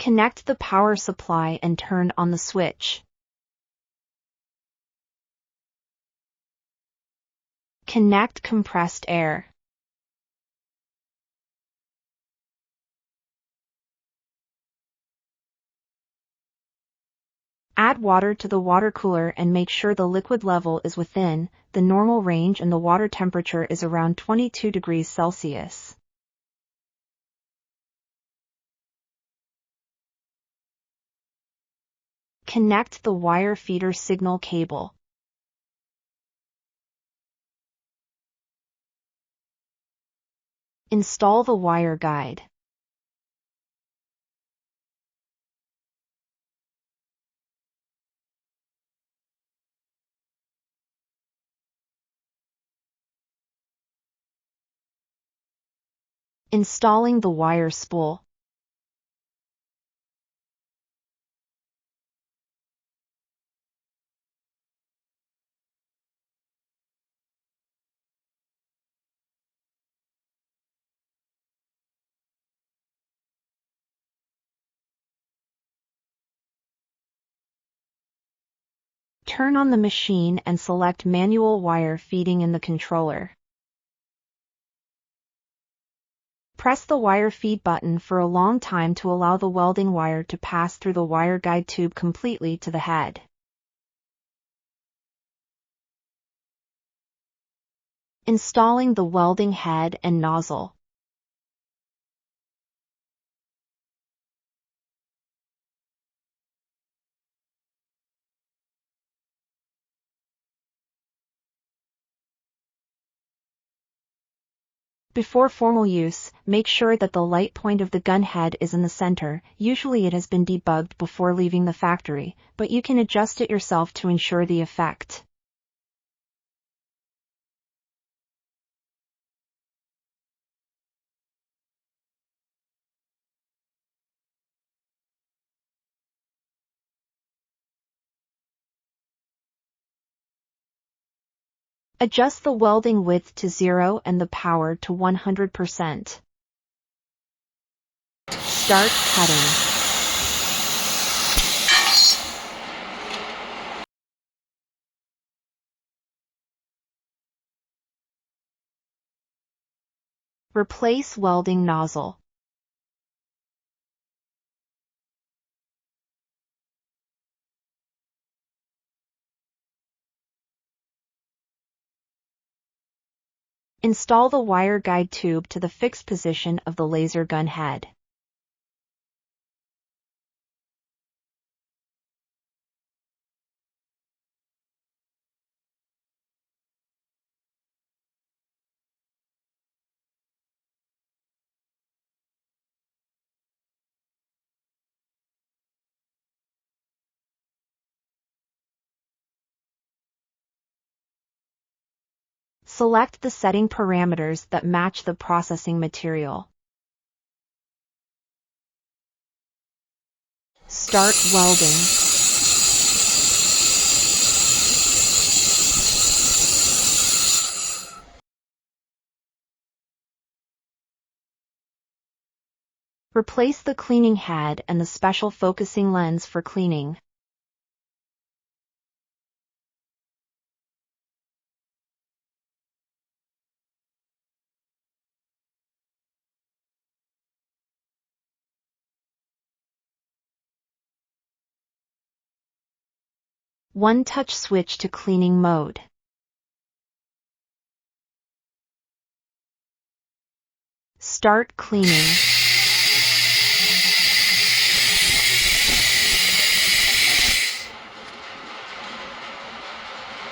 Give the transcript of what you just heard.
Connect the power supply and turn on the switch. Connect compressed air. Add water to the water cooler and make sure the liquid level is within the normal range and the water temperature is around 22 degrees Celsius. Connect the wire feeder signal cable. Install the wire guide. Installing the wire spool. Turn on the machine and select manual wire feeding in the controller. Press the wire feed button for a long time to allow the welding wire to pass through the wire guide tube completely to the head. Installing the welding head and nozzle. Before formal use, make sure that the light point of the gun head is in the center. Usually it has been debugged before leaving the factory, but you can adjust it yourself to ensure the effect. Adjust the welding width to 0 and the power to 100%. Start cutting. Replace welding nozzle. Install the wire guide tube to the fixed position of the laser gun head. Select the setting parameters that match the processing material. Start welding. Replace the cleaning head and the special focusing lens for cleaning. One touch switch to cleaning mode. Start cleaning.